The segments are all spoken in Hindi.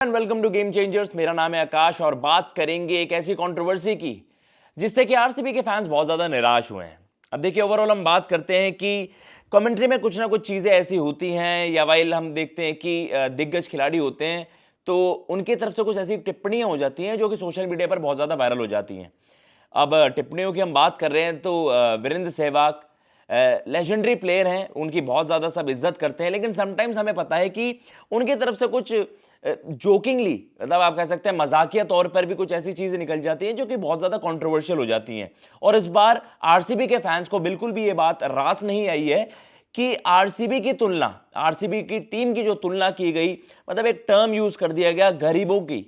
Welcome to game changers. मेरा नाम है आकाश और बात करेंगे एक ऐसी कंट्रोवर्सी की जिससे कि आरसीबी के फैंस बहुत ज्यादा निराश हुए हैं। अब देखिए, ओवरऑल हम बात करते हैं कि कमेंट्री में कुछ ना कुछ चीजें ऐसी होती हैं या वाइल हम देखते हैं कि दिग्गज खिलाड़ी होते हैं तो उनकी तरफ से कुछ ऐसी टिप्पणियां हो जाती हैं जो कि सोशल मीडिया पर बहुत ज्यादा वायरल हो जाती हैं। अब टिप्पणियों की हम बात कर रहे हैं तो वीरेंद्र सहवाग लेजेंडरी प्लेयर हैं, उनकी बहुत ज़्यादा सब इज्जत करते हैं, लेकिन समटाइम्स हमें पता है कि उनकी तरफ से कुछ जोकिंगली, मतलब आप कह सकते हैं मजाकिया तौर पर भी कुछ ऐसी चीज़ें निकल जाती हैं जो कि बहुत ज़्यादा कंट्रोवर्शियल हो जाती हैं। और इस बार आरसीबी के फैंस को बिल्कुल भी ये बात रास नहीं आई है कि आरसीबी की तुलना, आरसीबी की टीम की जो तुलना की गई, मतलब एक टर्म यूज़ कर दिया गया गरीबों की,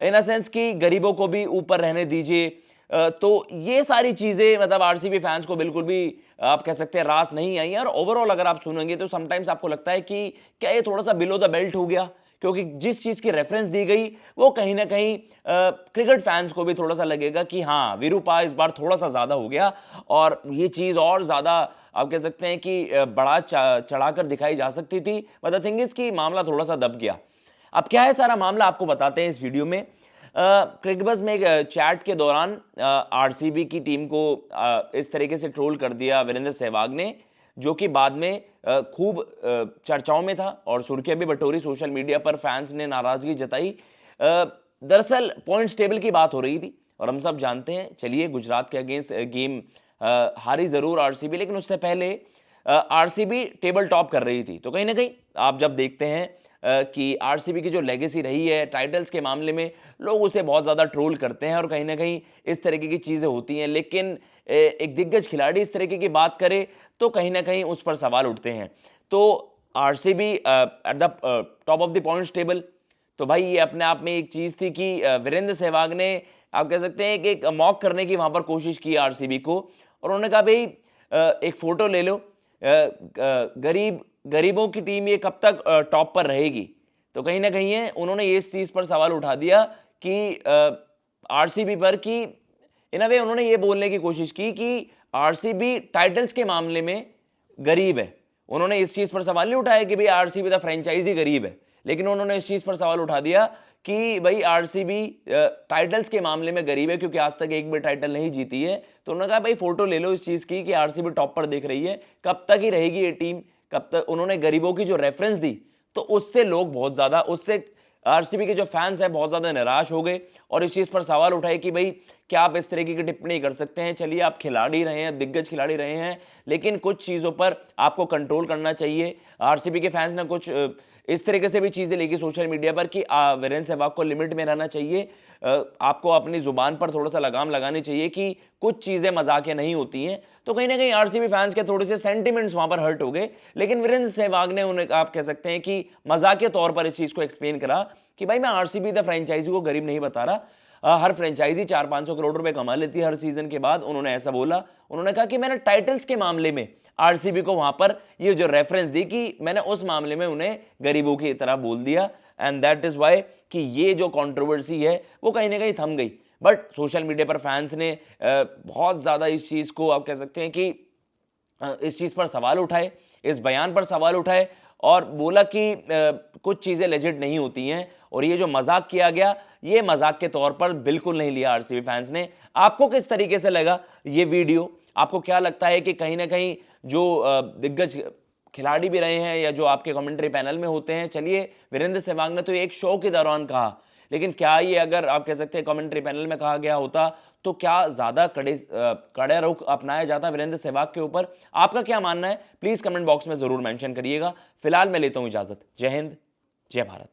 इन अ सेंस कि गरीबों को भी ऊपर रहने दीजिए। तो ये सारी चीजें मतलब आरसीबी फैंस को बिल्कुल भी आप कह सकते हैं रास नहीं आई है। और ओवरऑल अगर आप सुनेंगे तो समटाइम्स आपको लगता है कि क्या ये थोड़ा सा बिलो द बेल्ट हो गया, क्योंकि जिस चीज की रेफरेंस दी गई वो कहीं ना कहीं क्रिकेट फैंस को भी थोड़ा सा लगेगा कि हाँ, विरूपा इस बार थोड़ा सा ज्यादा हो गया और ये चीज और ज्यादा आप कह सकते हैं कि बड़ा चढ़ाकर दिखाई जा सकती थी। बट द थिंग इज कि मामला थोड़ा सा दब गया। अब क्या है सारा मामला, आपको बताते हैं इस वीडियो में। क्रिकबज़ में एक चैट के दौरान आरसीबी की टीम को इस तरीके से ट्रोल कर दिया वीरेंद्र सहवाग ने, जो कि बाद में खूब चर्चाओं में था और सुर्खियां भी बटोरी सोशल मीडिया पर, फैंस ने नाराजगी जताई। दरअसल पॉइंट्स टेबल की बात हो रही थी और हम सब जानते हैं, चलिए गुजरात के अगेंस्ट गेम हारी जरूर आरसीबी, लेकिन उससे पहले आरसीबी टेबल टॉप कर रही थी। तो कहीं ना कहीं आप जब देखते हैं कि आरसीबी की जो लेगेसी रही है टाइटल्स के मामले में, लोग उसे बहुत ज़्यादा ट्रोल करते हैं और कहीं ना कहीं इस तरीके की चीज़ें होती हैं। लेकिन एक दिग्गज खिलाड़ी इस तरीके की बात करे तो कहीं ना कहीं उस पर सवाल उठते हैं। तो RCB at the top of the points table, तो भाई ये अपने आप में एक चीज़ थी कि वीरेंद्र सहवाग ने, आप कह सकते हैं कि एक मॉक करने की वहाँ पर कोशिश की आरसीबी को, और उन्होंने कहा भाई एक फ़ोटो ले लो, गरीबों की टीम ये कब तक टॉप पर रहेगी। तो कहीं ना कहीं है उन्होंने इस चीज पर सवाल उठा दिया कि आरसीबी पर, कि इन अ वे उन्होंने ये बोलने की कोशिश की कि आरसीबी टाइटल्स के मामले में गरीब है। उन्होंने इस चीज पर सवाल नहीं उठाया कि भाई आरसीबी द फ्रेंचाइजी गरीब है, लेकिन उन्होंने इस चीज पर सवाल उठा दिया कि भाई आरसीबी टाइटल्स के मामले में गरीब है क्योंकि आज तक एक भी टाइटल नहीं जीती है। तो उन्होंने कहा भाई फोटो ले लो इस चीज की कि आरसीबी टॉप पर दिख रही है, कब तक ही रहेगी ये टीम, कब तक। उन्होंने गरीबों की जो रेफरेंस दी तो उससे लोग बहुत ज्यादा, उससे आरसीबी के जो फैंस हैं बहुत ज्यादा निराश हो गए और इस चीज पर सवाल उठाए कि भाई क्या आप इस तरीके की टिप्पणी कर सकते हैं। चलिए आप खिलाड़ी रहे हैं, दिग्गज खिलाड़ी रहे हैं, लेकिन कुछ चीजों पर आपको कंट्रोल करना चाहिए। आरसीबी के फैंस ने कुछ इस तरीके से भी चीजें लिखी सोशल मीडिया पर कि वीरेंद्र सहवाग को लिमिट में रहना चाहिए, आपको अपनी जुबान पर थोड़ा सा लगाम लगानी चाहिए कि कुछ चीजें मजाकिया नहीं होती हैं। तो कहीं ना कहीं आरसीबी फैंस के थोड़े से सेंटिमेंट्स वहां पर हर्ट हो गए, लेकिन वीरेंद्र सहवाग ने उन्हें, आप कह सकते हैं कि मजाकिया तौर पर इस चीज को एक्सप्लेन करा कि भाई मैं आरसीबी द फ्रेंचाइजी को गरीब नहीं बता रहा, हर फ्रेंचाइजी 400-500 करोड़ रुपए कमा लेती है हर सीजन के बाद। उन्होंने ऐसा बोला। उन्होंने कहा कि मैंने टाइटल्स के मामले में आरसीबी को वहां पर ये जो रेफरेंस दी कि मैंने उस मामले में उन्हें गरीबों की तरह बोल दिया, एंड दैट इज वाई कि ये जो कंट्रोवर्सी है वो कहीं ना कहीं थम गई। बट सोशल मीडिया पर फैंस ने बहुत ज्यादा इस चीज को, आप कह सकते हैं कि इस चीज पर सवाल उठाए, इस बयान पर सवाल उठाए और बोला कि कुछ चीजें लेजिट नहीं होती हैं और ये जो मजाक किया गया ये मजाक के तौर पर बिल्कुल नहीं लिया आरसीबी फैंस ने। आपको किस तरीके से लगा ये वीडियो? आपको क्या लगता है कि कहीं ना कहीं जो दिग्गज खिलाड़ी भी रहे हैं या जो आपके कमेंट्री पैनल में होते हैं, चलिए वीरेंद्र सहवाग ने तो एक शो के दौरान कहा, लेकिन क्या ये अगर आप कह सकते हैं कमेंट्री पैनल में कहा गया होता तो क्या ज्यादा कड़े रुख अपनाया जाता वीरेंद्र सहवाग के ऊपर? आपका क्या मानना है प्लीज कमेंट बॉक्स में जरूर मेंशन करिएगा। फिलहाल मैं लेता हूं इजाजत। जय हिंद, जय भारत।